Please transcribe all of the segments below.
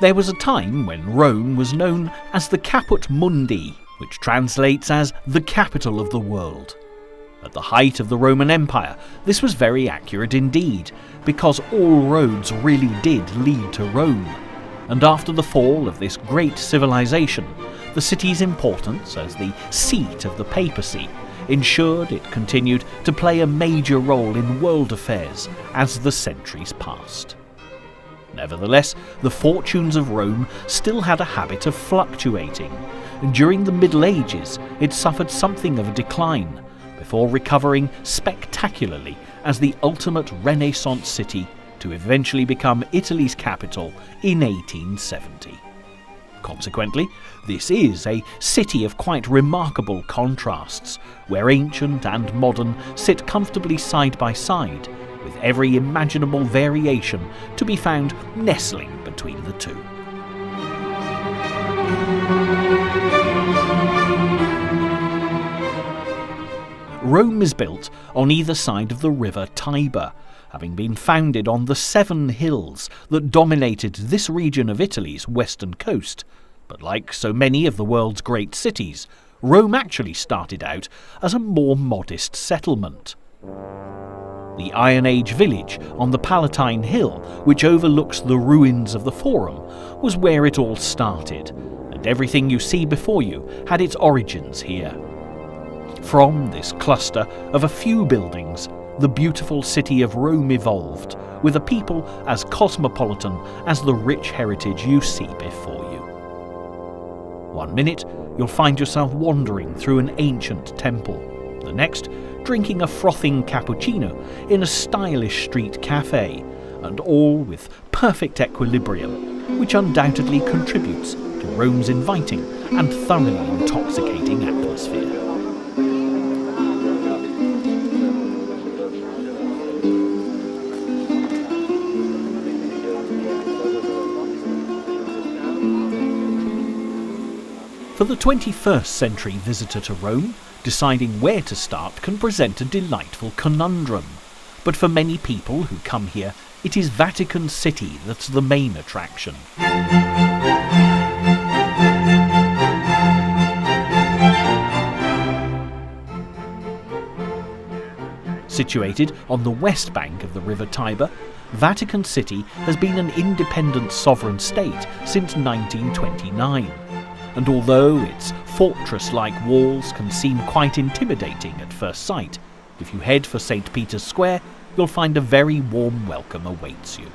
There was a time when Rome was known as the Caput Mundi, which translates as the capital of the world. At the height of the Roman Empire, this was very accurate indeed, because all roads really did lead to Rome. And after the fall of this great civilization, the city's importance as the seat of the papacy ensured it continued to play a major role in world affairs as the centuries passed. Nevertheless, the fortunes of Rome still had a habit of fluctuating, and during the Middle Ages it suffered something of a decline, before recovering spectacularly as the ultimate Renaissance city to eventually become Italy's capital in 1870. Consequently, this is a city of quite remarkable contrasts, where ancient and modern sit comfortably side by side, with every imaginable variation to be found nestling between the two. Rome is built on either side of the river Tiber, having been founded on the 7 hills that dominated this region of Italy's western coast. But like so many of the world's great cities, Rome actually started out as a more modest settlement. The Iron Age village on the Palatine Hill, which overlooks the ruins of the Forum, was where it all started, and everything you see before you had its origins here. From this cluster of a few buildings, the beautiful city of Rome evolved, with a people as cosmopolitan as the rich heritage you see before you. One minute, you'll find yourself wandering through an ancient temple. The next, drinking a frothing cappuccino in a stylish street cafe, and all with perfect equilibrium, which undoubtedly contributes to Rome's inviting and thoroughly intoxicating atmosphere. For the 21st century visitor to Rome, deciding where to start can present a delightful conundrum. But for many people who come here, it is Vatican City that's the main attraction. Situated on the west bank of the River Tiber, Vatican City has been an independent sovereign state since 1929. And although its fortress-like walls can seem quite intimidating at first sight, if you head for St. Peter's Square, you'll find a very warm welcome awaits you.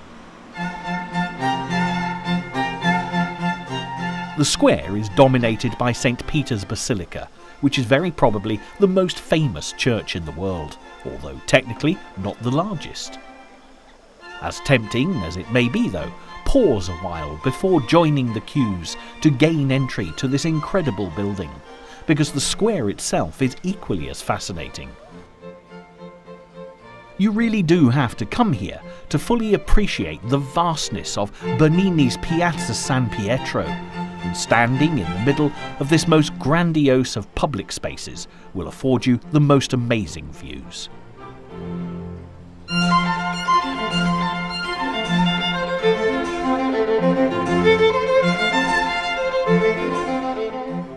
The square is dominated by St. Peter's Basilica, which is very probably the most famous church in the world, although technically not the largest. As tempting as it may be though, pause a while before joining the queues to gain entry to this incredible building, because the square itself is equally as fascinating. You really do have to come here to fully appreciate the vastness of Bernini's Piazza San Pietro, and standing in the middle of this most grandiose of public spaces will afford you the most amazing views.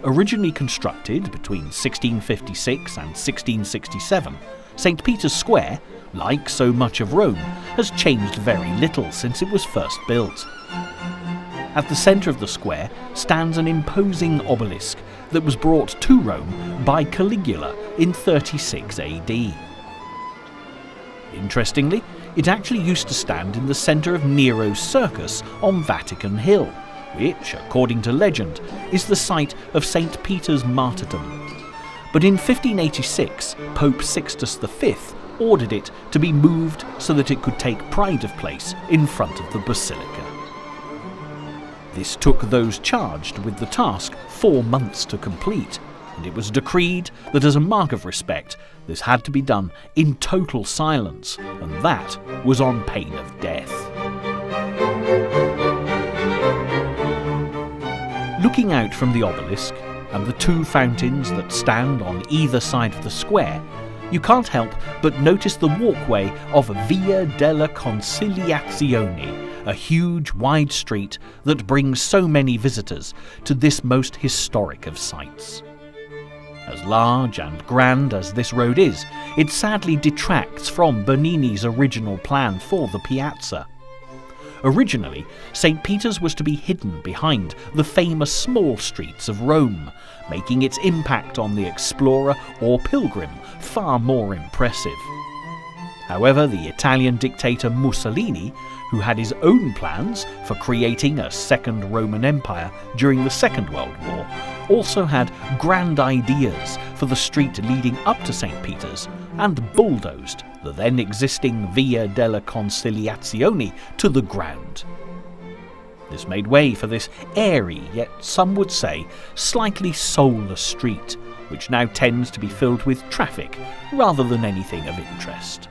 Originally constructed between 1656 and 1667, St. Peter's Square, like so much of Rome, has changed very little since it was first built. At the centre of the square stands an imposing obelisk that was brought to Rome by Caligula in 36 AD. Interestingly, it actually used to stand in the centre of Nero's circus on Vatican Hill, which, according to legend, is the site of St. Peter's martyrdom. But in 1586, Pope Sixtus V ordered it to be moved so that it could take pride of place in front of the Basilica. This took those charged with the task 4 months to complete, and it was decreed that as a mark of respect, this had to be done in total silence, and that was on pain of death. Looking out from the obelisk and the 2 fountains that stand on either side of the square, you can't help but notice the walkway of Via della Conciliazione, a huge, wide street that brings so many visitors to this most historic of sites. As large and grand as this road is, it sadly detracts from Bernini's original plan for the piazza. Originally, St. Peter's was to be hidden behind the famous small streets of Rome, making its impact on the explorer or pilgrim far more impressive. However, the Italian dictator Mussolini, who had his own plans for creating a second Roman Empire during the Second World War, also had grand ideas for the street leading up to St. Peter's and bulldozed the then existing Via della Conciliazione to the ground. This made way for this airy, yet some would say slightly soulless street, which now tends to be filled with traffic rather than anything of interest.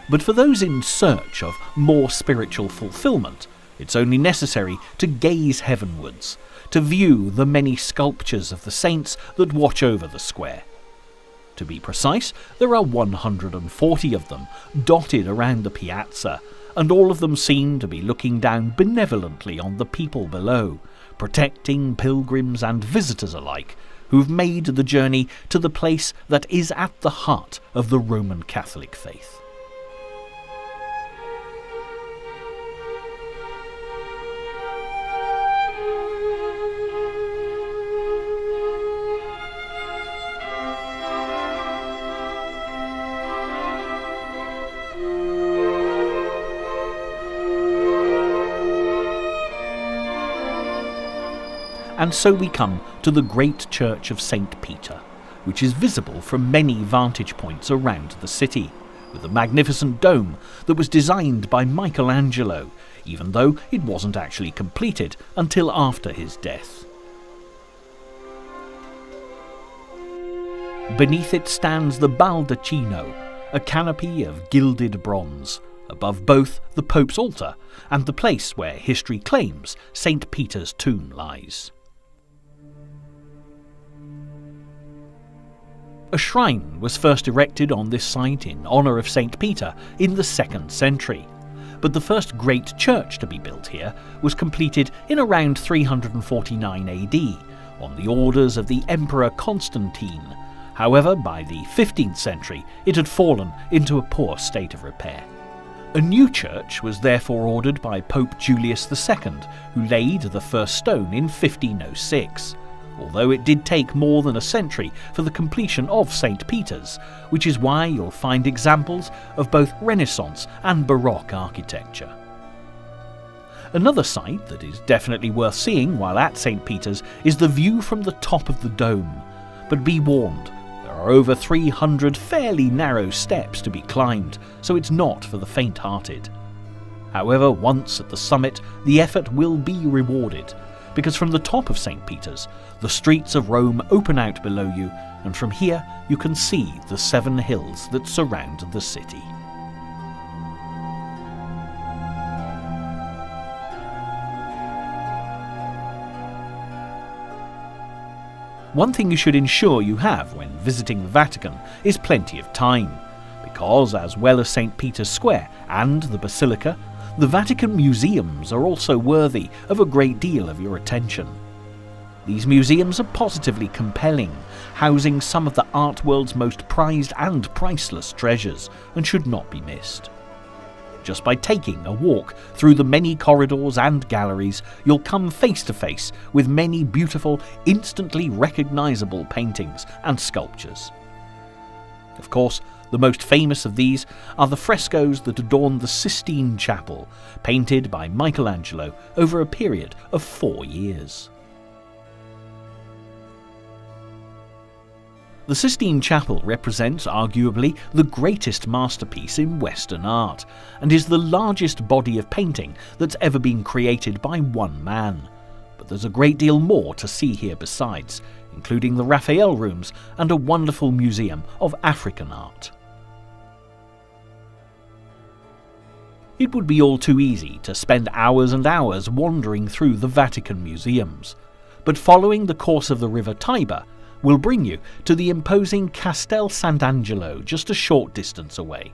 But for those in search of more spiritual fulfillment, it's only necessary to gaze heavenwards, to view the many sculptures of the saints that watch over the square. To be precise, there are 140 of them dotted around the piazza, and all of them seem to be looking down benevolently on the people below, protecting pilgrims and visitors alike who've made the journey to the place that is at the heart of the Roman Catholic faith. And so we come to the great church of St. Peter, which is visible from many vantage points around the city, with a magnificent dome that was designed by Michelangelo, even though it wasn't actually completed until after his death. Beneath it stands the baldacchino, a canopy of gilded bronze, above both the Pope's altar and the place where history claims St. Peter's tomb lies. A shrine was first erected on this site in honour of St. Peter in the 2nd century, but the first great church to be built here was completed in around 349 AD, on the orders of the Emperor Constantine. However, by the 15th century, it had fallen into a poor state of repair. A new church was therefore ordered by Pope Julius II, who laid the first stone in 1506. Although it did take more than a century for the completion of St. Peter's, which is why you'll find examples of both Renaissance and Baroque architecture. Another sight that is definitely worth seeing while at St. Peter's is the view from the top of the dome. But be warned, there are over 300 fairly narrow steps to be climbed, so it's not for the faint-hearted. However, once at the summit, the effort will be rewarded, because from the top of St. Peter's, the streets of Rome open out below you, and from here you can see the 7 hills that surround the city. One thing you should ensure you have when visiting the Vatican is plenty of time, because as well as St. Peter's Square and the Basilica, the Vatican museums are also worthy of a great deal of your attention. These museums are positively compelling, housing some of the art world's most prized and priceless treasures, and should not be missed. Just by taking a walk through the many corridors and galleries, you'll come face to face with many beautiful, instantly recognizable paintings and sculptures. Of course, the most famous of these are the frescoes that adorn the Sistine Chapel, painted by Michelangelo over a period of 4 years. The Sistine Chapel represents arguably the greatest masterpiece in Western art, and is the largest body of painting that's ever been created by one man. But there's a great deal more to see here besides, including the Raphael rooms and a wonderful museum of African art. It would be all too easy to spend hours and hours wandering through the Vatican museums, but following the course of the river Tiber will bring you to the imposing Castel Sant'Angelo just a short distance away.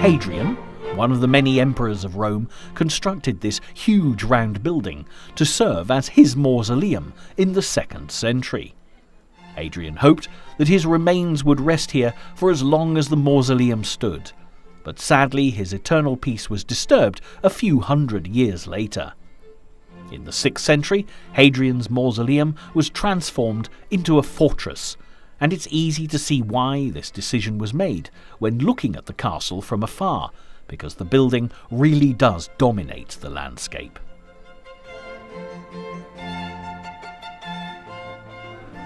Hadrian, one of the many emperors of Rome, constructed this huge round building to serve as his mausoleum in the 2nd century. Hadrian hoped that his remains would rest here for as long as the mausoleum stood, but sadly his eternal peace was disturbed a few hundred years later. In the 6th century, Hadrian's mausoleum was transformed into a fortress, and it's easy to see why this decision was made when looking at the castle from afar, because the building really does dominate the landscape.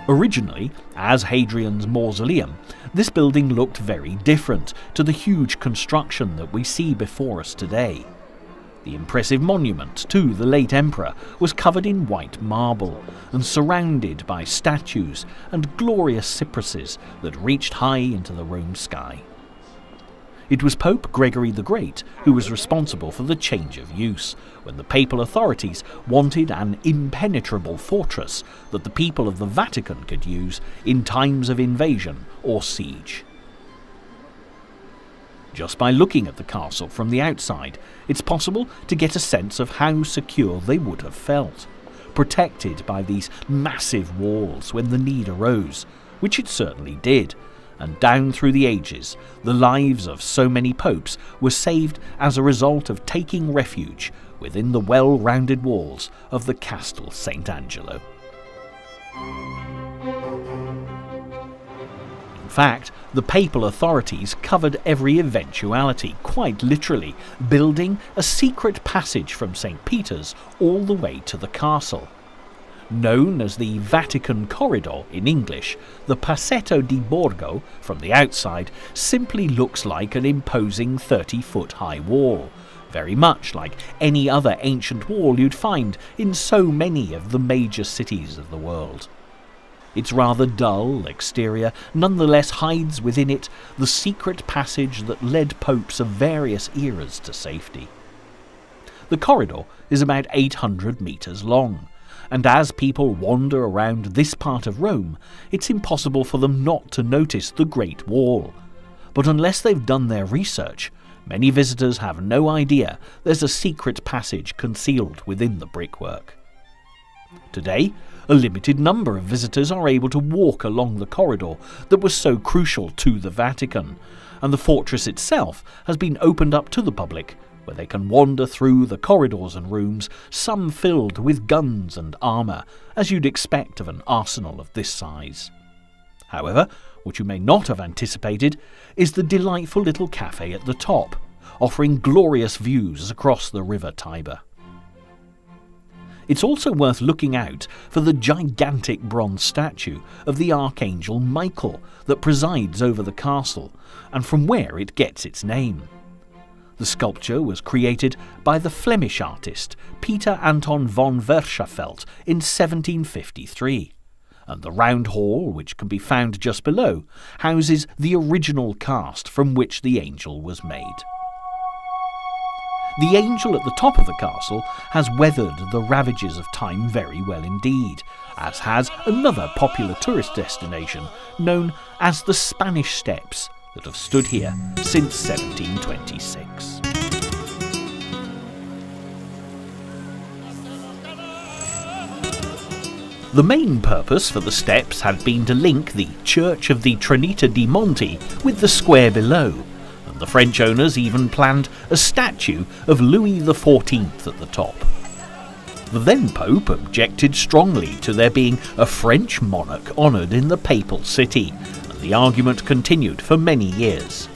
Originally, as Hadrian's mausoleum, this building looked very different to the huge construction that we see before us today. The impressive monument to the late emperor was covered in white marble and surrounded by statues and glorious cypresses that reached high into the Rome sky. It was Pope Gregory the Great who was responsible for the change of use, when the papal authorities wanted an impenetrable fortress that the people of the Vatican could use in times of invasion or siege. Just by looking at the castle from the outside, it's possible to get a sense of how secure they would have felt, protected by these massive walls when the need arose, which it certainly did. And down through the ages, the lives of so many popes were saved as a result of taking refuge within the well-rounded walls of the Castel Sant'Angelo. In fact, the papal authorities covered every eventuality, quite literally, building a secret passage from St. Peter's all the way to the castle. Known as the Vatican Corridor in English, the Passetto di Borgo from the outside simply looks like an imposing 30-foot high wall, very much like any other ancient wall you'd find in so many of the major cities of the world. Its rather dull exterior nonetheless hides within it the secret passage that led popes of various eras to safety. The corridor is about 800 metres long, and as people wander around this part of Rome, it's impossible for them not to notice the Great Wall. But unless they've done their research, many visitors have no idea there's a secret passage concealed within the brickwork. Today, a limited number of visitors are able to walk along the corridor that was so crucial to the Vatican, and the fortress itself has been opened up to the public, where they can wander through the corridors and rooms, some filled with guns and armour, as you'd expect of an arsenal of this size. However, what you may not have anticipated is the delightful little cafe at the top, offering glorious views across the river Tiber. It's also worth looking out for the gigantic bronze statue of the Archangel Michael that presides over the castle, and from where it gets its name. The sculpture was created by the Flemish artist Peter Anton von Verschaffelt in 1753, and the round hall, which can be found just below, houses the original cast from which the angel was made. The angel at the top of the castle has weathered the ravages of time very well indeed, as has another popular tourist destination known as the Spanish Steps, that have stood here since 1726. The main purpose for the steps had been to link the Church of the Trinita de' Monti with the square below, and the French owners even planned a statue of Louis XIV at the top. The then Pope objected strongly to there being a French monarch honoured in the papal city, the argument continued for many years.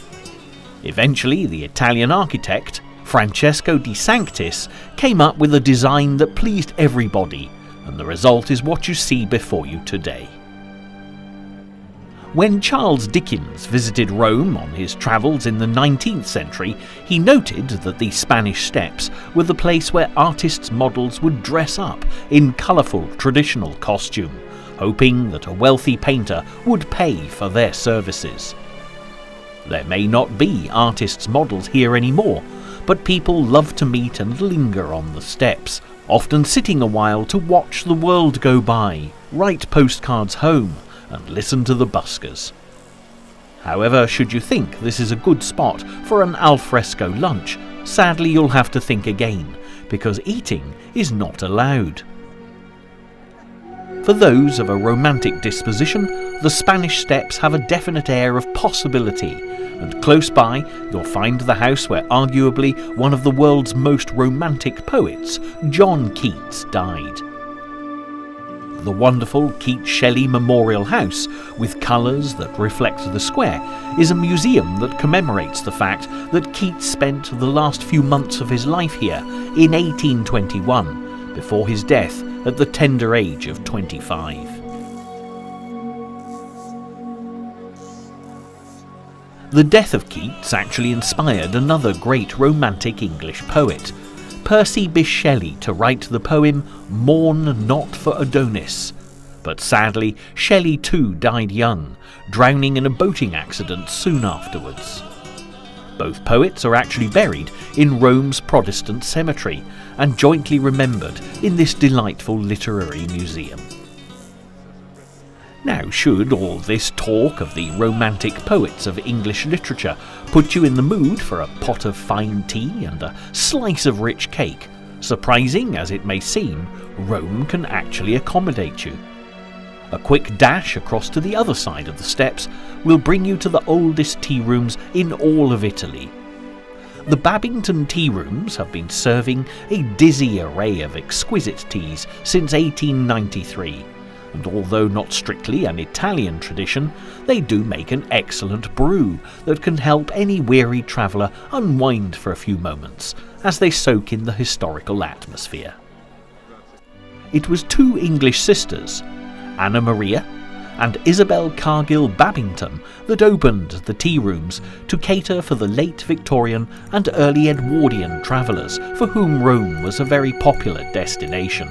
Eventually, the Italian architect, Francesco di Sanctis, came up with a design that pleased everybody, and the result is what you see before you today. When Charles Dickens visited Rome on his travels in the 19th century, he noted that the Spanish Steps were the place where artists' models would dress up in colourful traditional costume, hoping that a wealthy painter would pay for their services. There may not be artists' models here anymore, but people love to meet and linger on the steps, often sitting a while to watch the world go by, write postcards home, and listen to the buskers. However, should you think this is a good spot for an alfresco lunch, sadly you'll have to think again, because eating is not allowed. For those of a romantic disposition, the Spanish Steps have a definite air of possibility, and close by you'll find the house where arguably one of the world's most romantic poets, John Keats, died. The wonderful Keats-Shelley Memorial House, with colours that reflect the square, is a museum that commemorates the fact that Keats spent the last few months of his life here in 1821, before his death at the tender age of 25. The death of Keats actually inspired another great romantic English poet, Percy Bysshe Shelley, to write the poem Mourn Not for Adonis. But sadly, Shelley too died young, drowning in a boating accident soon afterwards. Both poets are actually buried in Rome's Protestant cemetery and jointly remembered in this delightful literary museum. Now, should all this talk of the romantic poets of English literature put you in the mood for a pot of fine tea and a slice of rich cake, surprising as it may seem, Rome can actually accommodate you. A quick dash across to the other side of the steps will bring you to the oldest tea rooms in all of Italy. The Babington tea rooms have been serving a dizzy array of exquisite teas since 1893. And although not strictly an Italian tradition, they do make an excellent brew that can help any weary traveller unwind for a few moments as they soak in the historical atmosphere. It was two English sisters, Anna Maria and Isabel Cargill Babington, that opened the tea rooms to cater for the late Victorian and early Edwardian travellers for whom Rome was a very popular destination.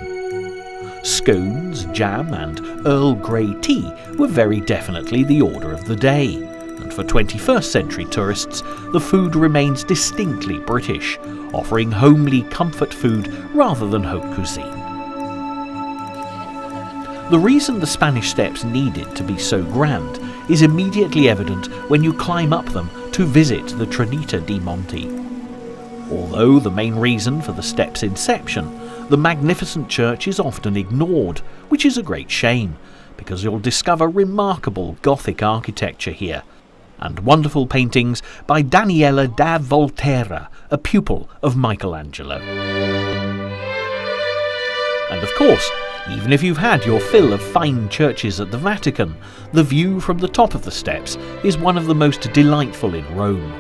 Scones, jam and Earl Grey tea were very definitely the order of the day, and for 21st century tourists the food remains distinctly British, offering homely comfort food rather than haute cuisine. The reason the Spanish Steps needed to be so grand is immediately evident when you climb up them to visit the Trinita di Monte. Although the main reason for the steps' inception, the magnificent church is often ignored, which is a great shame, because you'll discover remarkable Gothic architecture here, and wonderful paintings by Daniela da Volterra, a pupil of Michelangelo. And of course, even if you've had your fill of fine churches at the Vatican, the view from the top of the steps is one of the most delightful in Rome.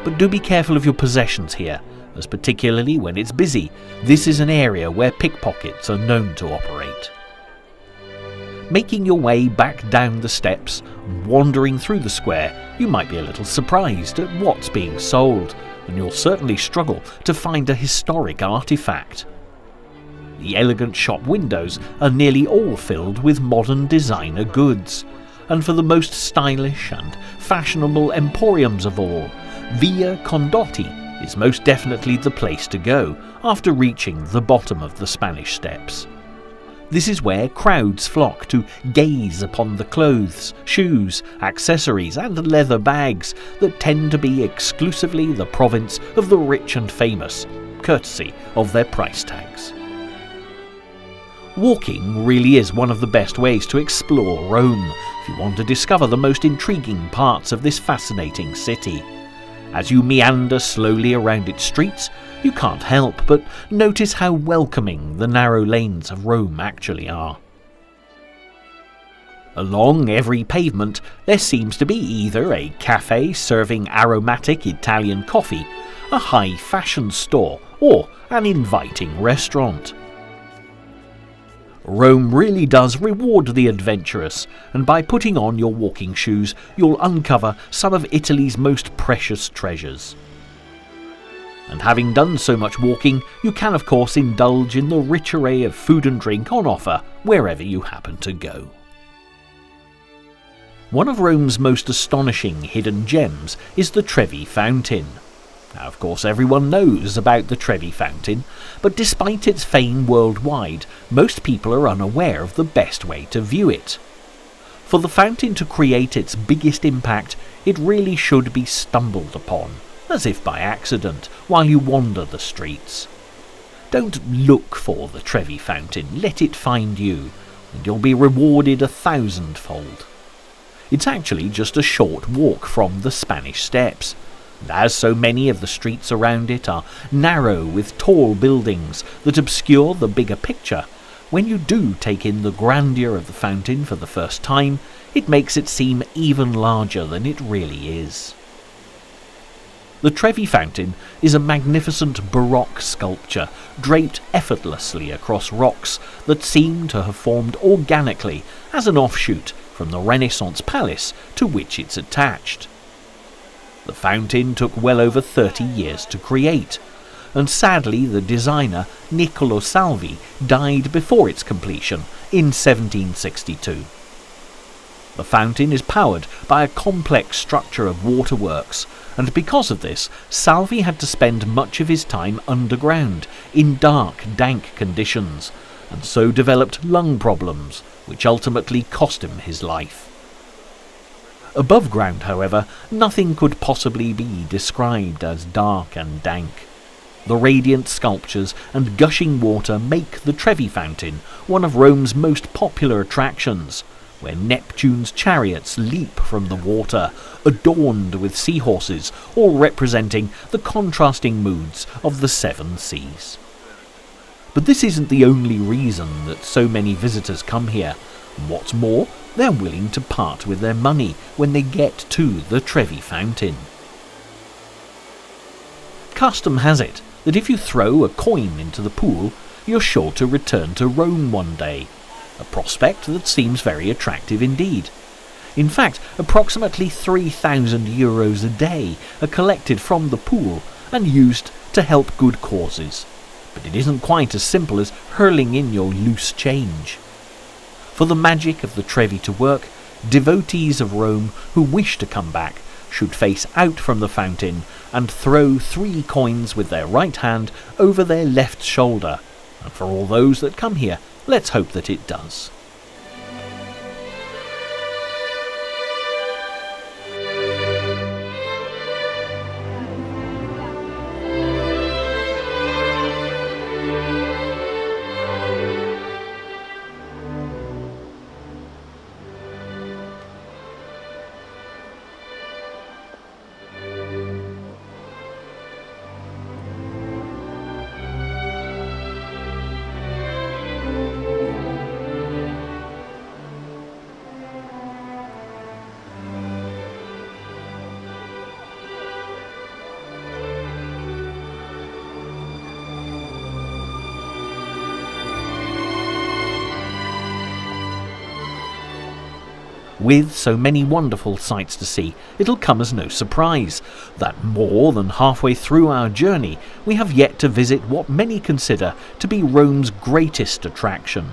But do be careful of your possessions here, as particularly when it's busy, this is an area where pickpockets are known to operate. Making your way back down the steps and wandering through the square, you might be a little surprised at what's being sold, and you'll certainly struggle to find a historic artifact. The elegant shop windows are nearly all filled with modern designer goods, and for the most stylish and fashionable emporiums of all, Via Condotti is most definitely the place to go after reaching the bottom of the Spanish Steps. This is where crowds flock to gaze upon the clothes, shoes, accessories and leather bags that tend to be exclusively the province of the rich and famous, courtesy of their price tags. Walking really is one of the best ways to explore Rome if you want to discover the most intriguing parts of this fascinating city. As you meander slowly around its streets, you can't help but notice how welcoming the narrow lanes of Rome actually are. Along every pavement there seems to be either a cafe serving aromatic Italian coffee, a high fashion store, or an inviting restaurant. Rome really does reward the adventurous, and by putting on your walking shoes you'll uncover some of Italy's most precious treasures. And having done so much walking, you can of course indulge in the rich array of food and drink on offer wherever you happen to go. One of Rome's most astonishing hidden gems is the Trevi Fountain. Now, of course, everyone knows about the Trevi Fountain, but despite its fame worldwide, most people are unaware of the best way to view it. For the fountain to create its biggest impact, it really should be stumbled upon, as if by accident, while you wander the streets. Don't look for the Trevi Fountain, let it find you, and you'll be rewarded 1,000-fold. It's actually just a short walk from the Spanish Steps, and as so many of the streets around it are narrow with tall buildings that obscure the bigger picture, when you do take in the grandeur of the fountain for the first time, it makes it seem even larger than it really is. The Trevi Fountain is a magnificent Baroque sculpture draped effortlessly across rocks that seem to have formed organically as an offshoot from the Renaissance palace to which it's attached. The fountain took well over 30 years to create, and sadly the designer Niccolo Salvi died before its completion in 1762. The fountain is powered by a complex structure of waterworks, and because of this, Salvi had to spend much of his time underground in dark, dank conditions, and so developed lung problems, which ultimately cost him his life. Above ground, however, nothing could possibly be described as dark and dank. The radiant sculptures and gushing water make the Trevi Fountain one of Rome's most popular attractions, where Neptune's chariots leap from the water, adorned with seahorses, all representing the contrasting moods of the seven seas. But this isn't the only reason that so many visitors come here. What's more, they're willing to part with their money when they get to the Trevi Fountain. Custom has it that if you throw a coin into the pool, you're sure to return to Rome one day, a prospect that seems very attractive indeed. In fact, approximately 3,000 euros a day are collected from the pool and used to help good causes. But it isn't quite as simple as hurling in your loose change. For the magic of the Trevi to work, devotees of Rome who wish to come back should face out from the fountain and throw 3 coins with their right hand over their left shoulder. And for all those that come here, let's hope that it does. With so many wonderful sights to see, it'll come as no surprise that more than halfway through our journey we have yet to visit what many consider to be Rome's greatest attraction.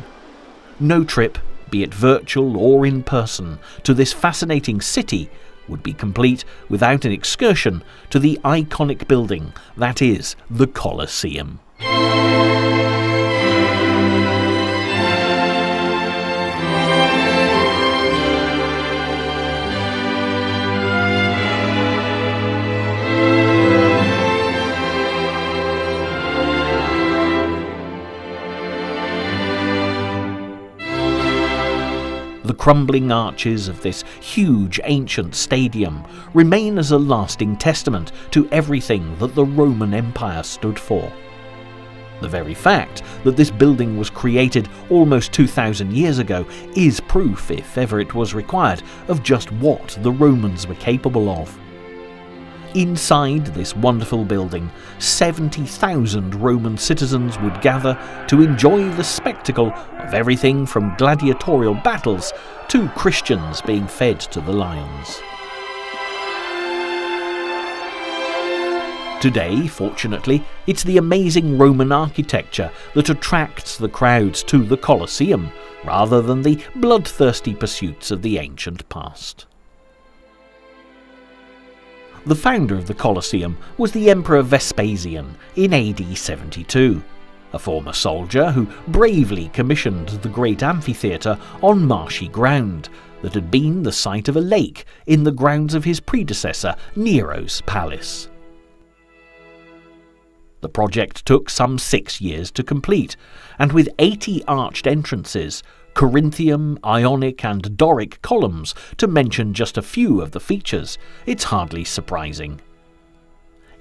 No trip, be it virtual or in person, to this fascinating city would be complete without an excursion to the iconic building that is the Coliseum. The crumbling arches of this huge ancient stadium remain as a lasting testament to everything that the Roman Empire stood for. The very fact that this building was created almost 2,000 years ago is proof, if ever it was required, of just what the Romans were capable of. Inside this wonderful building, 70,000 Roman citizens would gather to enjoy the spectacle of everything from gladiatorial battles to Christians being fed to the lions. Today, fortunately, it's the amazing Roman architecture that attracts the crowds to the Colosseum, rather than the bloodthirsty pursuits of the ancient past. The founder of the Colosseum was the Emperor Vespasian in AD 72, a former soldier who bravely commissioned the great amphitheatre on marshy ground, that had been the site of a lake in the grounds of his predecessor, Nero's palace. The project took some 6 years to complete, and with 80 arched entrances, Corinthian, Ionic and Doric columns, to mention just a few of the features, it's hardly surprising.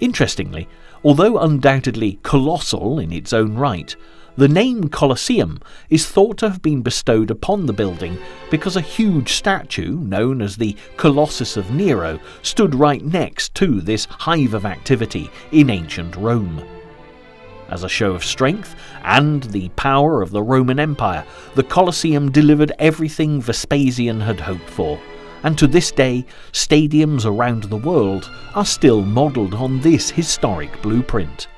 Interestingly, although undoubtedly colossal in its own right, the name Coliseum is thought to have been bestowed upon the building because a huge statue, known as the Colossus of Nero, stood right next to this hive of activity in ancient Rome. As a show of strength and the power of the Roman Empire, the Colosseum delivered everything Vespasian had hoped for, and to this day, stadiums around the world are still modelled on this historic blueprint.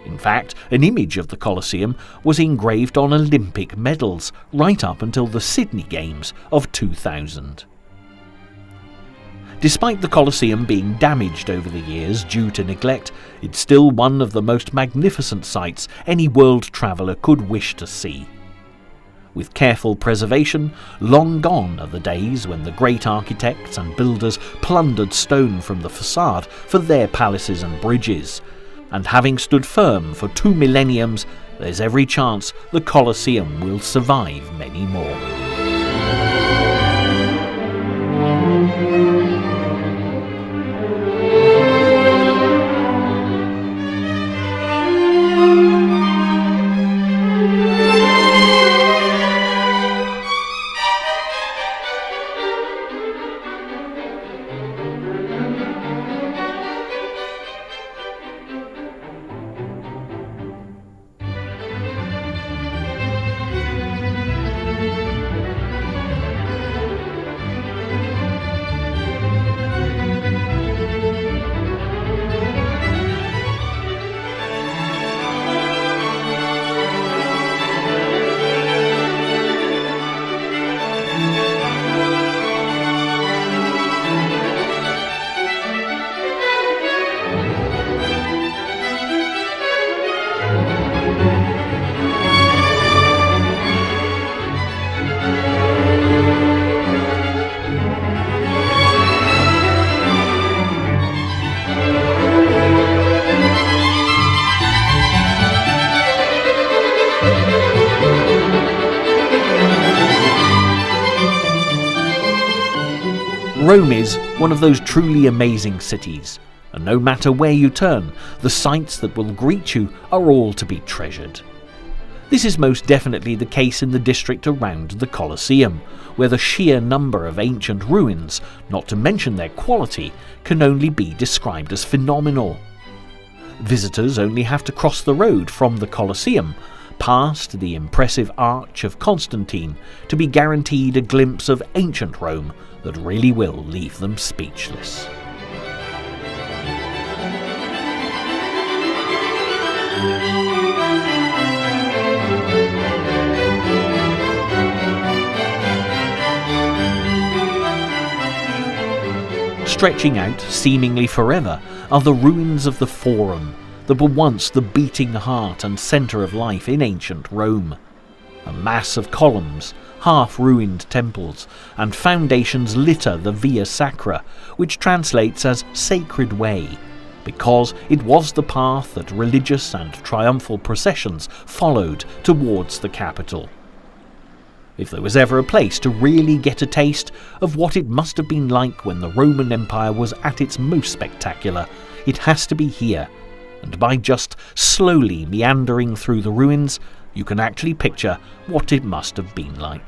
In fact, an image of the Colosseum was engraved on Olympic medals right up until the Sydney Games of 2000. Despite the Colosseum being damaged over the years due to neglect, it's still one of the most magnificent sights any world traveller could wish to see. With careful preservation, long gone are the days when the great architects and builders plundered stone from the facade for their palaces and bridges. And having stood firm for 2 millenniums, there's every chance the Colosseum will survive many more. Rome is one of those truly amazing cities, and no matter where you turn, the sights that will greet you are all to be treasured. This is most definitely the case in the district around the Colosseum, where the sheer number of ancient ruins, not to mention their quality, can only be described as phenomenal. Visitors only have to cross the road from the Colosseum, past the impressive Arch of Constantine, to be guaranteed a glimpse of ancient Rome that really will leave them speechless. Stretching out seemingly forever are the ruins of the Forum that were once the beating heart and centre of life in ancient Rome. A mass of columns, half-ruined temples, and foundations litter the Via Sacra, which translates as Sacred Way, because it was the path that religious and triumphal processions followed towards the capital. If there was ever a place to really get a taste of what it must have been like when the Roman Empire was at its most spectacular, it has to be here, and by just slowly meandering through the ruins, you can actually picture what it must have been like.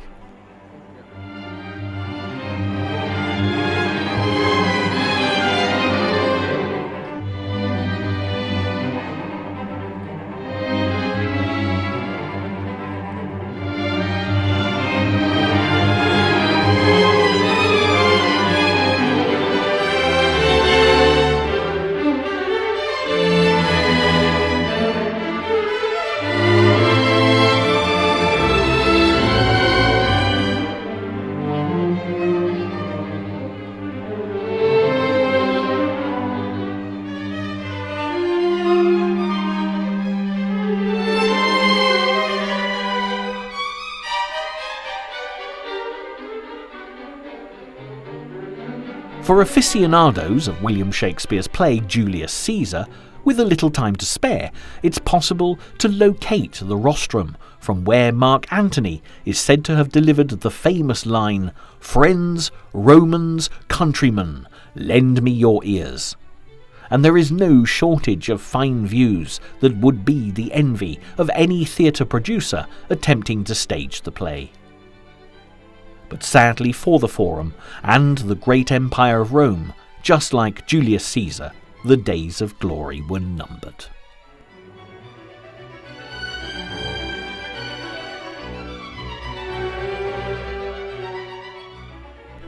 For aficionados of William Shakespeare's play Julius Caesar, with a little time to spare, it's possible to locate the rostrum from where Mark Antony is said to have delivered the famous line, "Friends, Romans, countrymen, lend me your ears." And there is no shortage of fine views that would be the envy of any theatre producer attempting to stage the play. But sadly for the Forum and the great empire of Rome, just like Julius Caesar, the days of glory were numbered.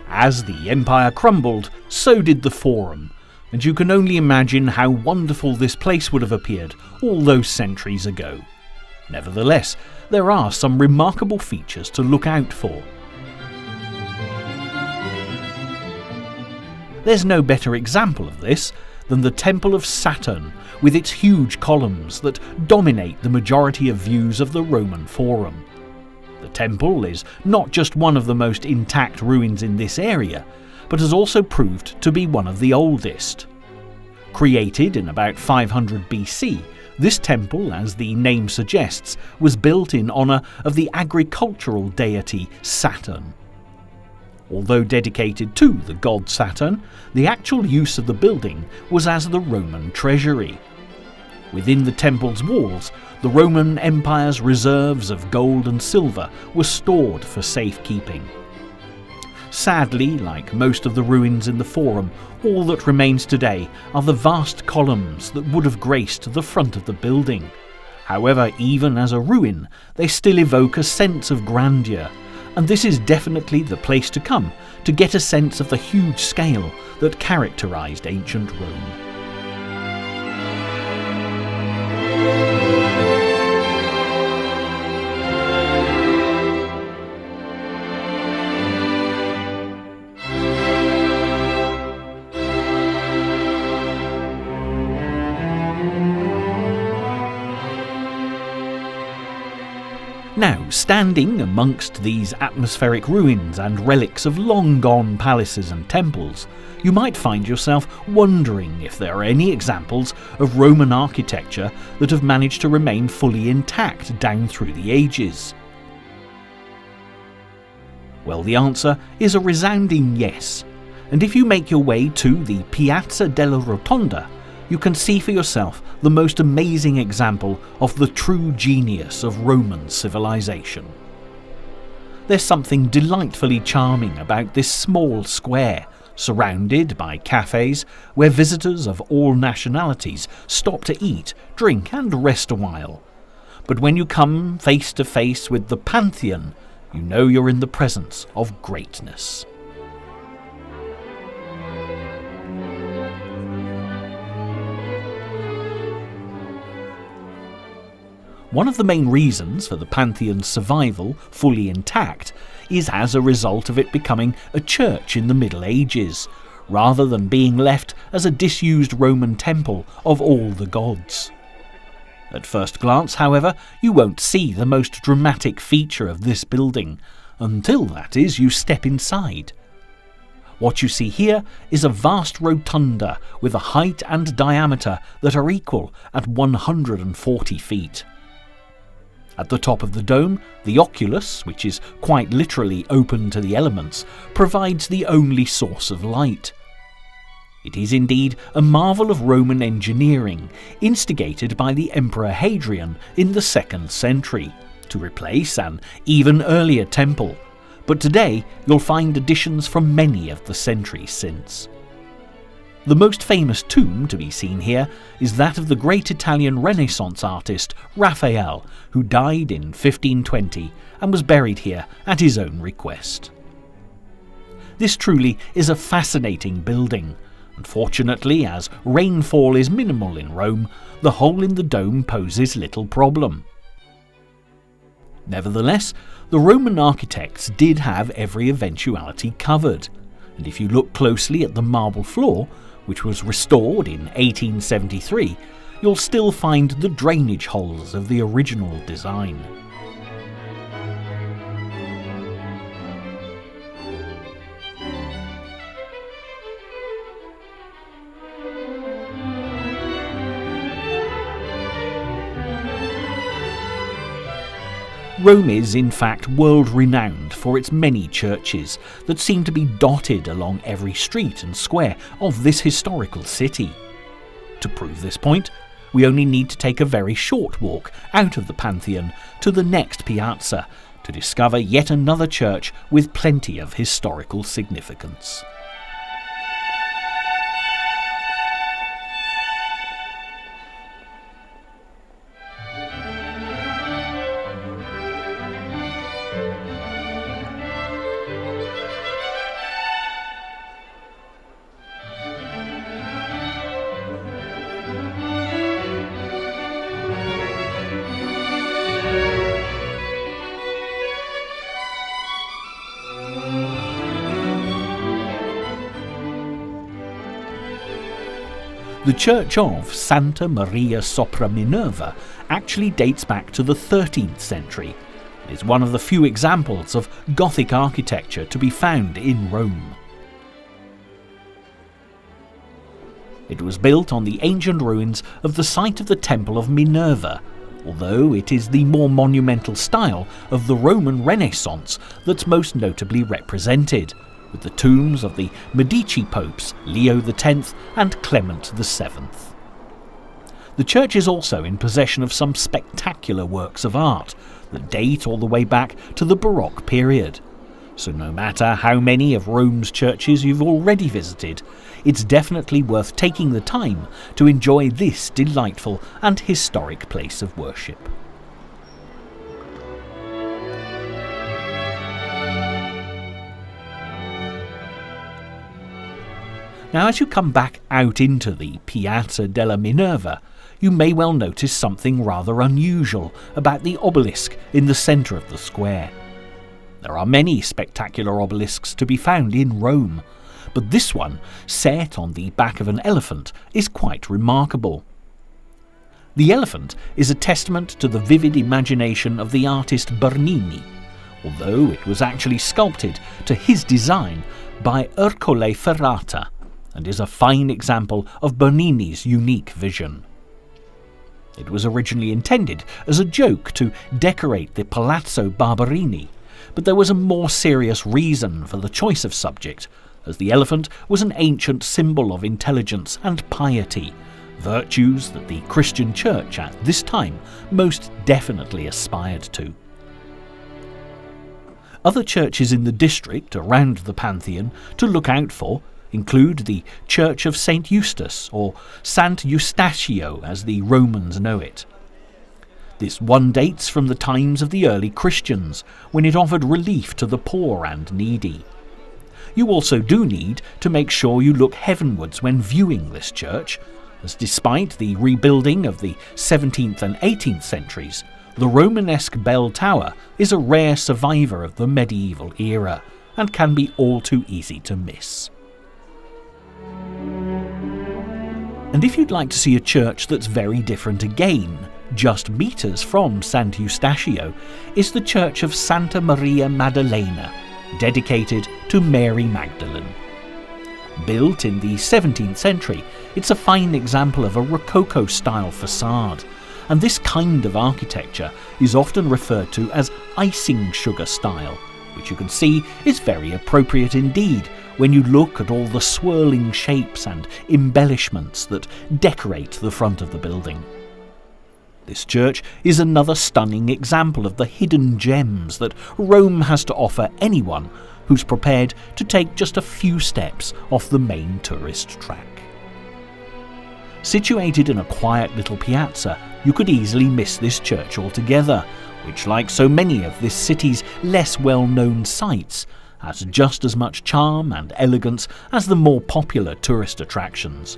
As the empire crumbled, so did the Forum, and you can only imagine how wonderful this place would have appeared all those centuries ago. Nevertheless, there are some remarkable features to look out for. There's no better example of this than the Temple of Saturn, with its huge columns that dominate the majority of views of the Roman Forum. The temple is not just one of the most intact ruins in this area, but has also proved to be one of the oldest. Created in about 500 BC, this temple, as the name suggests, was built in honour of the agricultural deity Saturn. Although dedicated to the god Saturn, the actual use of the building was as the Roman treasury. Within the temple's walls, the Roman Empire's reserves of gold and silver were stored for safekeeping. Sadly, like most of the ruins in the Forum, all that remains today are the vast columns that would have graced the front of the building. However, even as a ruin, they still evoke a sense of grandeur, and this is definitely the place to come to get a sense of the huge scale that characterised ancient Rome. Now, standing amongst these atmospheric ruins and relics of long-gone palaces and temples, you might find yourself wondering if there are any examples of Roman architecture that have managed to remain fully intact down through the ages. Well, the answer is a resounding yes, and if you make your way to the Piazza della Rotonda, you can see for yourself the most amazing example of the true genius of Roman civilization. There's something delightfully charming about this small square, surrounded by cafes where visitors of all nationalities stop to eat, drink and rest a while. But when you come face to face with the Pantheon, you know you're in the presence of greatness. One of the main reasons for the Pantheon's survival fully intact is as a result of it becoming a church in the Middle Ages, rather than being left as a disused Roman temple of all the gods. At first glance, however, you won't see the most dramatic feature of this building, until, that is, you step inside. What you see here is a vast rotunda with a height and diameter that are equal at 140 feet. At the top of the dome, the oculus, which is quite literally open to the elements, provides the only source of light. It is indeed a marvel of Roman engineering, instigated by the Emperor Hadrian in the 2nd century, to replace an even earlier temple, but today you'll find additions from many of the centuries since. The most famous tomb to be seen here is that of the great Italian Renaissance artist Raphael, who died in 1520 and was buried here at his own request. This truly is a fascinating building. Unfortunately, as rainfall is minimal in Rome, the hole in the dome poses little problem. Nevertheless, the Roman architects did have every eventuality covered, and if you look closely at the marble floor, which was restored in 1873, you'll still find the drainage holes of the original design. Rome is, in fact, world-renowned for its many churches that seem to be dotted along every street and square of this historical city. To prove this point, we only need to take a very short walk out of the Pantheon to the next piazza to discover yet another church with plenty of historical significance. The church of Santa Maria sopra Minerva actually dates back to the 13th century and is one of the few examples of Gothic architecture to be found in Rome. It was built on the ancient ruins of the site of the Temple of Minerva, although it is the more monumental style of the Roman Renaissance that's most notably represented, with the tombs of the Medici popes Leo X and Clement VII. The church is also in possession of some spectacular works of art that date all the way back to the Baroque period. So no matter how many of Rome's churches you've already visited, it's definitely worth taking the time to enjoy this delightful and historic place of worship. Now, as you come back out into the Piazza della Minerva, you may well notice something rather unusual about the obelisk in the centre of the square. There are many spectacular obelisks to be found in Rome, but this one, set on the back of an elephant, is quite remarkable. The elephant is a testament to the vivid imagination of the artist Bernini, although it was actually sculpted to his design by Ercole Ferrata, and is a fine example of Bernini's unique vision. It was originally intended as a joke to decorate the Palazzo Barberini, but there was a more serious reason for the choice of subject, as the elephant was an ancient symbol of intelligence and piety, virtues that the Christian church at this time most definitely aspired to. Other churches in the district around the Pantheon to look out for include the Church of St. Eustace, or Sant Eustachio as the Romans know it. This one dates from the times of the early Christians, when it offered relief to the poor and needy. You also do need to make sure you look heavenwards when viewing this church, as despite the rebuilding of the 17th and 18th centuries, the Romanesque bell tower is a rare survivor of the medieval era, and can be all too easy to miss. And if you'd like to see a church that's very different again, just metres from Sant Eustachio, is the Church of Santa Maria Maddalena, dedicated to Mary Magdalene. Built in the 17th century, it's a fine example of a Rococo-style facade, and this kind of architecture is often referred to as icing sugar style, which you can see is very appropriate indeed when you look at all the swirling shapes and embellishments that decorate the front of the building. This church is another stunning example of the hidden gems that Rome has to offer anyone who's prepared to take just a few steps off the main tourist track. Situated in a quiet little piazza, you could easily miss this church altogether, which, like so many of this city's less well-known sites, has just as much charm and elegance as the more popular tourist attractions.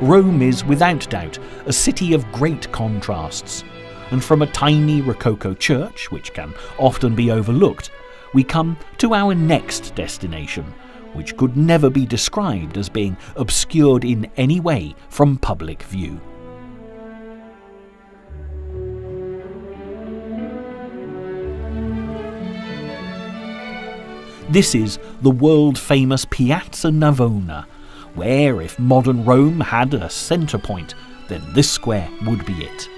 Rome is, without doubt, a city of great contrasts, and from a tiny Rococo church, which can often be overlooked, we come to our next destination, which could never be described as being obscured in any way from public view. This is the world-famous Piazza Navona, where if modern Rome had a centre point, then this square would be it.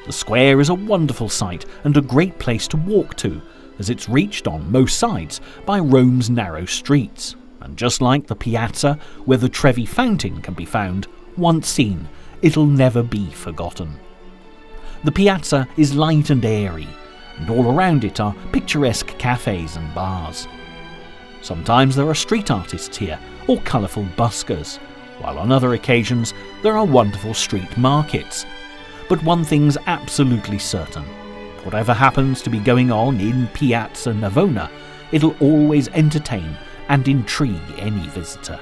The square is a wonderful sight and a great place to walk to, as it's reached on most sides by Rome's narrow streets. And just like the piazza where the Trevi Fountain can be found, once seen, it'll never be forgotten. The piazza is light and airy, and all around it are picturesque cafes and bars. Sometimes there are street artists here, or colourful buskers, while on other occasions there are wonderful street markets. But one thing's absolutely certain: whatever happens to be going on in Piazza Navona, it'll always entertain and intrigue any visitor.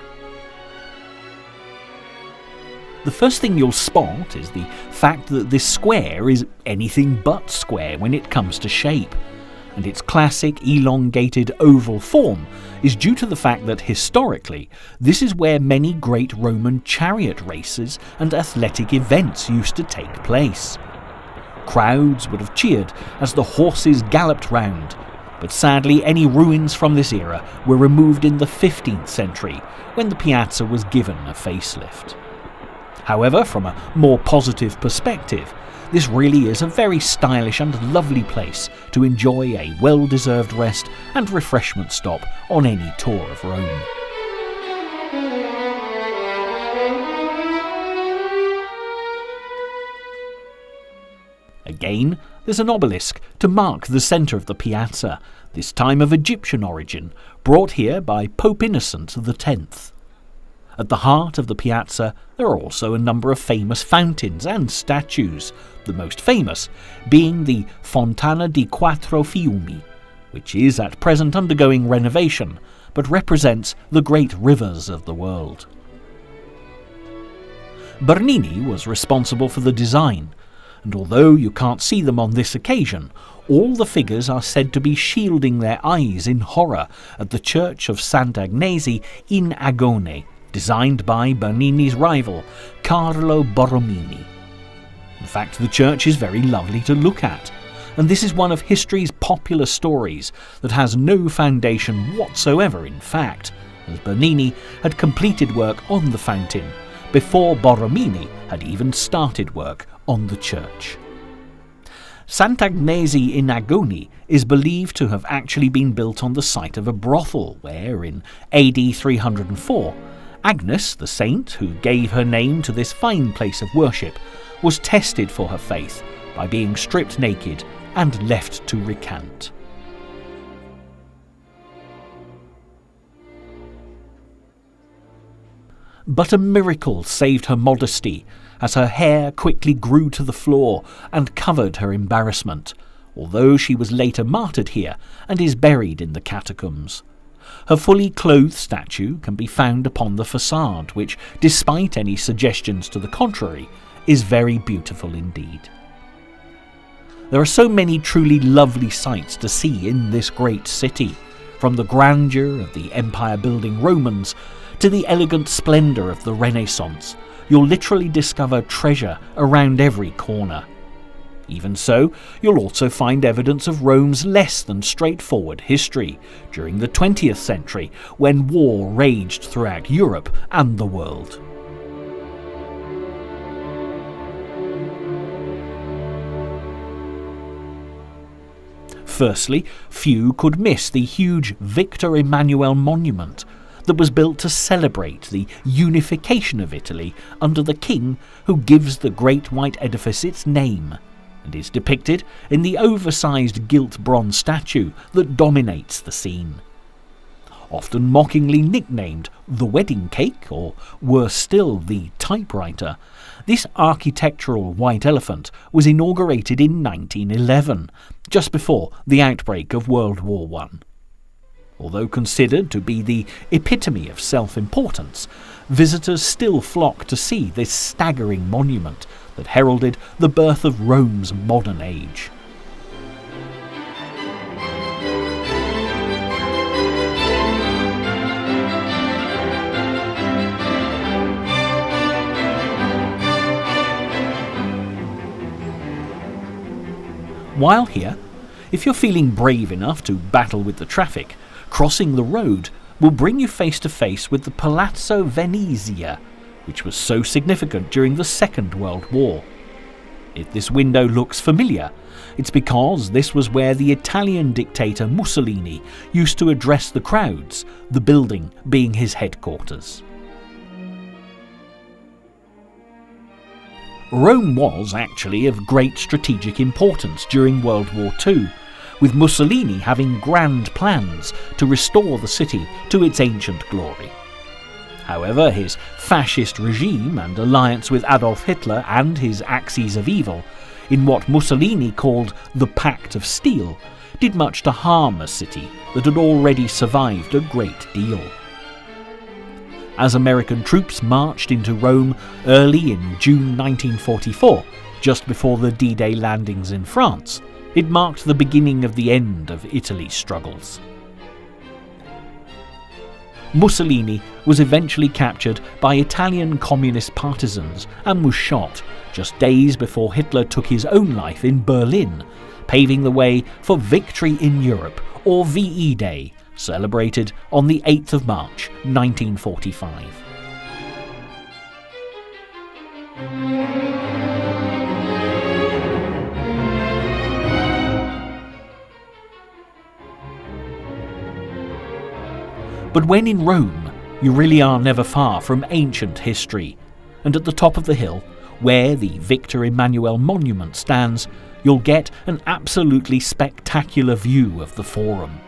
The first thing you'll spot is the fact that this square is anything but square when it comes to shape, and its classic elongated oval form is due to the fact that historically this is where many great Roman chariot races and athletic events used to take place. Crowds would have cheered as the horses galloped round, but sadly any ruins from this era were removed in the 15th century when the piazza was given a facelift. However, from a more positive perspective, this really is a very stylish and lovely place to enjoy a well-deserved rest and refreshment stop on any tour of Rome. Again, there's an obelisk to mark the centre of the piazza, this time of Egyptian origin, brought here by Pope Innocent X. At the heart of the piazza there are also a number of famous fountains and statues, the most famous being the Fontana di Quattro Fiumi, which is at present undergoing renovation, but represents the great rivers of the world. Bernini was responsible for the design, and although you can't see them on this occasion, all the figures are said to be shielding their eyes in horror at the church of Sant'Agnese in Agone, designed by Bernini's rival, Carlo Borromini. In fact, the church is very lovely to look at, and this is one of history's popular stories that has no foundation whatsoever in fact, as Bernini had completed work on the fountain before Borromini had even started work on the church. Sant'Agnese in Agone is believed to have actually been built on the site of a brothel where, in AD 304, Agnes, the saint who gave her name to this fine place of worship, was tested for her faith by being stripped naked and left to recant. But a miracle saved her modesty, as her hair quickly grew to the floor and covered her embarrassment, although she was later martyred here and is buried in the catacombs. Her fully clothed statue can be found upon the facade, which, despite any suggestions to the contrary, is very beautiful indeed. There are so many truly lovely sights to see in this great city, from the grandeur of the empire-building Romans to the elegant splendour of the Renaissance. You'll literally discover treasure around every corner. Even so, you'll also find evidence of Rome's less than straightforward history during the 20th century, when war raged throughout Europe and the world. Firstly, few could miss the huge Victor Emmanuel monument that was built to celebrate the unification of Italy under the king who gives the great white edifice its name, and is depicted in the oversized gilt bronze statue that dominates the scene. Often mockingly nicknamed the wedding cake, or worse still, the typewriter, this architectural white elephant was inaugurated in 1911, just before the outbreak of World War I. Although considered to be the epitome of self-importance, visitors still flock to see this staggering monument that heralded the birth of Rome's modern age. While here, if you're feeling brave enough to battle with the traffic, crossing the road will bring you face to face with the Palazzo Venezia, which was so significant during the Second World War. If this window looks familiar, it's because this was where the Italian dictator Mussolini used to address the crowds, the building being his headquarters. Rome was actually of great strategic importance during World War II, with Mussolini having grand plans to restore the city to its ancient glory. However, his fascist regime and alliance with Adolf Hitler and his axes of evil, in what Mussolini called the Pact of Steel, did much to harm a city that had already survived a great deal. As American troops marched into Rome early in June 1944, just before the D-Day landings in France, it marked the beginning of the end of Italy's struggles. Mussolini was eventually captured by Italian communist partisans and was shot just days before Hitler took his own life in Berlin, paving the way for Victory in Europe, or VE Day, celebrated on the 8th of March 1945. But when in Rome, you really are never far from ancient history, and at the top of the hill, where the Victor Emmanuel monument stands, you'll get an absolutely spectacular view of the Forum.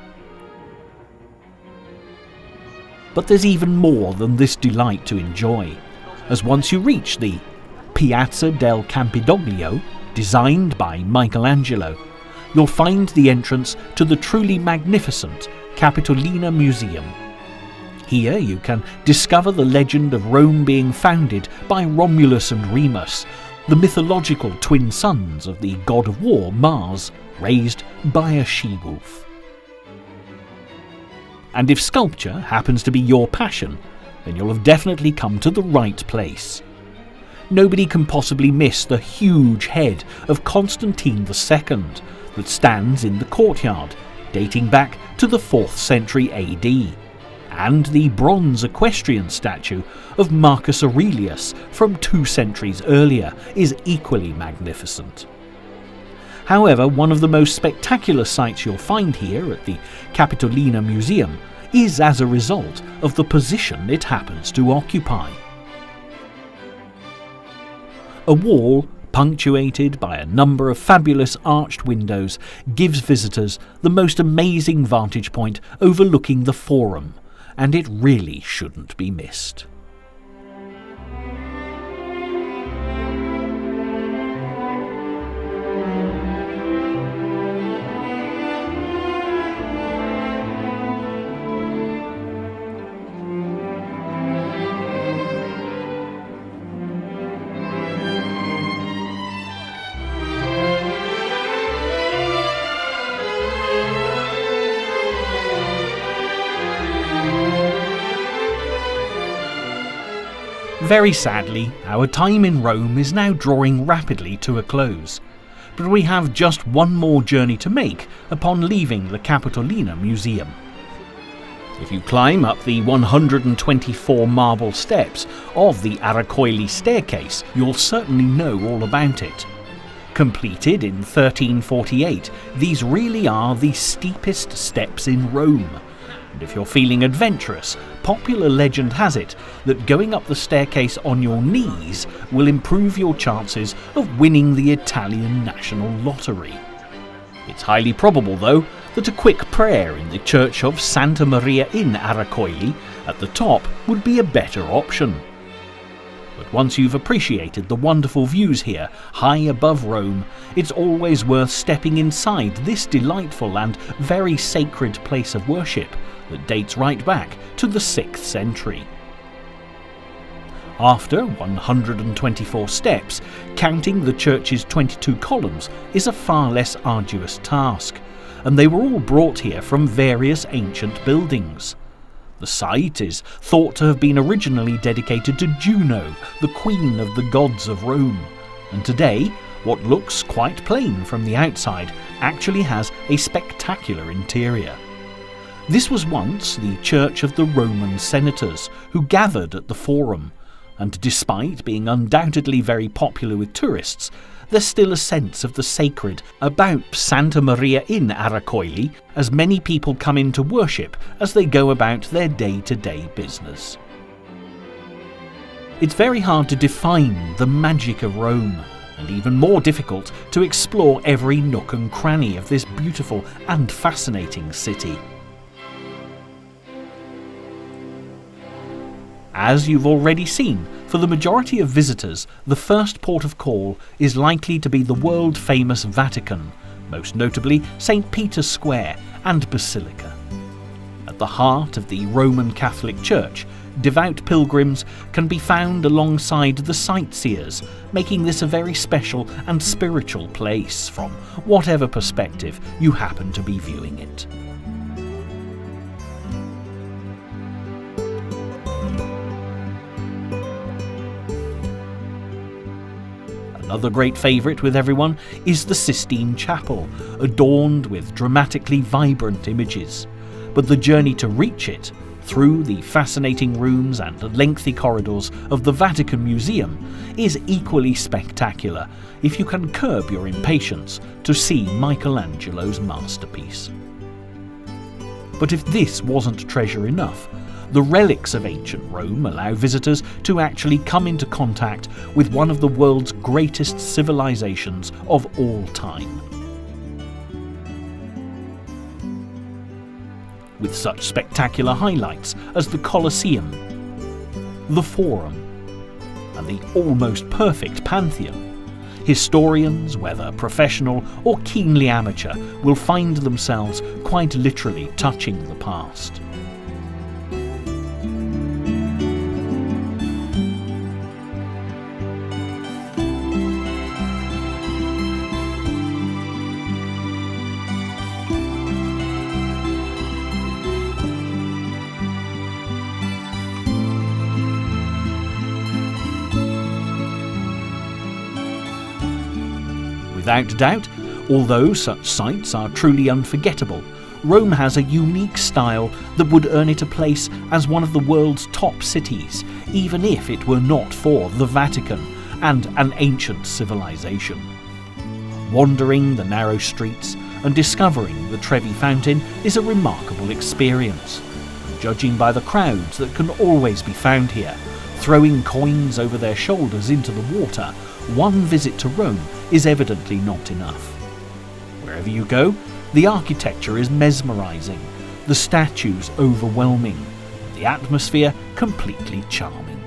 But there's even more than this delight to enjoy, as once you reach the Piazza del Campidoglio, designed by Michelangelo, you'll find the entrance to the truly magnificent Capitolina Museum. Here you can discover the legend of Rome being founded by Romulus and Remus, the mythological twin sons of the god of war Mars, raised by a she-wolf. And if sculpture happens to be your passion, then you'll have definitely come to the right place. Nobody can possibly miss the huge head of Constantine II that stands in the courtyard, dating back to the 4th century AD. And the bronze equestrian statue of Marcus Aurelius from 2 centuries earlier is equally magnificent. However, one of the most spectacular sights you'll find here at the Capitolina Museum is as a result of the position it happens to occupy. A wall punctuated by a number of fabulous arched windows gives visitors the most amazing vantage point overlooking the Forum, and it really shouldn't be missed. Very sadly, our time in Rome is now drawing rapidly to a close, but we have just one more journey to make upon leaving the Capitolina Museum. If you climb up the 124 marble steps of the Aracoili staircase, you'll certainly know all about it. Completed in 1348, these really are the steepest steps in Rome. And if you're feeling adventurous, popular legend has it that going up the staircase on your knees will improve your chances of winning the Italian National Lottery. It's highly probable, though, that a quick prayer in the church of Santa Maria in Aracoili at the top would be a better option. But once you've appreciated the wonderful views here, high above Rome, it's always worth stepping inside this delightful and very sacred place of worship that dates right back to the 6th century. After 124 steps, counting the church's 22 columns is a far less arduous task, and they were all brought here from various ancient buildings. The site is thought to have been originally dedicated to Juno, the queen of the gods of Rome, and today, what looks quite plain from the outside actually has a spectacular interior. This was once the church of the Roman senators who gathered at the Forum, and despite being undoubtedly very popular with tourists, there's still a sense of the sacred about Santa Maria in Aracoili, as many people come in to worship as they go about their day-to-day business. It's very hard to define the magic of Rome, and even more difficult to explore every nook and cranny of this beautiful and fascinating city. As you've already seen, for the majority of visitors, the first port of call is likely to be the world-famous Vatican, most notably St. Peter's Square and Basilica. At the heart of the Roman Catholic Church, devout pilgrims can be found alongside the sightseers, making this a very special and spiritual place from whatever perspective you happen to be viewing it. Another great favourite with everyone is the Sistine Chapel, adorned with dramatically vibrant images. But the journey to reach it, through the fascinating rooms and lengthy corridors of the Vatican Museum, is equally spectacular if you can curb your impatience to see Michelangelo's masterpiece. But if this wasn't treasure enough, the relics of ancient Rome allow visitors to actually come into contact with one of the world's greatest civilizations of all time. With such spectacular highlights as the Colosseum, the Forum, and the almost perfect Pantheon, historians, whether professional or keenly amateur, will find themselves quite literally touching the past. Without doubt, although such sights are truly unforgettable, Rome has a unique style that would earn it a place as one of the world's top cities, even if it were not for the Vatican and an ancient civilization. Wandering the narrow streets and discovering the Trevi Fountain is a remarkable experience. Judging by the crowds that can always be found here, throwing coins over their shoulders into the water, one visit to Rome is evidently not enough. Wherever you go, the architecture is mesmerising, the statues overwhelming, the atmosphere completely charming.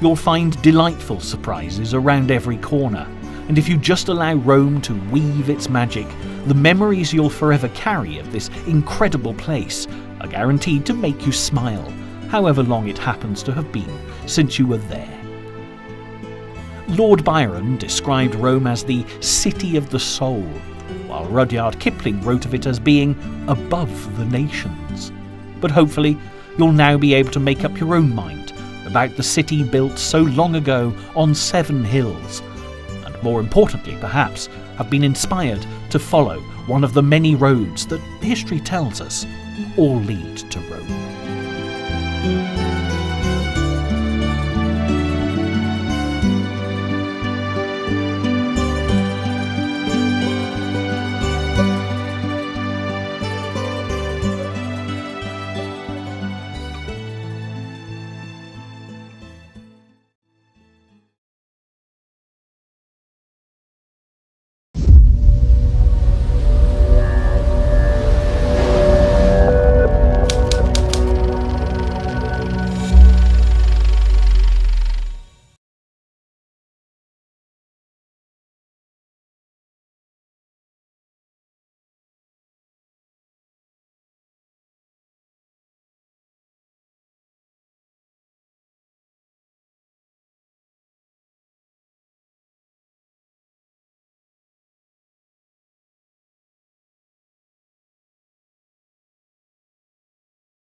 You'll find delightful surprises around every corner, and if you just allow Rome to weave its magic, the memories you'll forever carry of this incredible place are guaranteed to make you smile, however long it happens to have been since you were there. Lord Byron described Rome as the city of the soul, while Rudyard Kipling wrote of it as being above the nations. But hopefully, you'll now be able to make up your own mind about the city built so long ago on 7 hills, and more importantly perhaps, have been inspired to follow one of the many roads that history tells us all lead to Rome.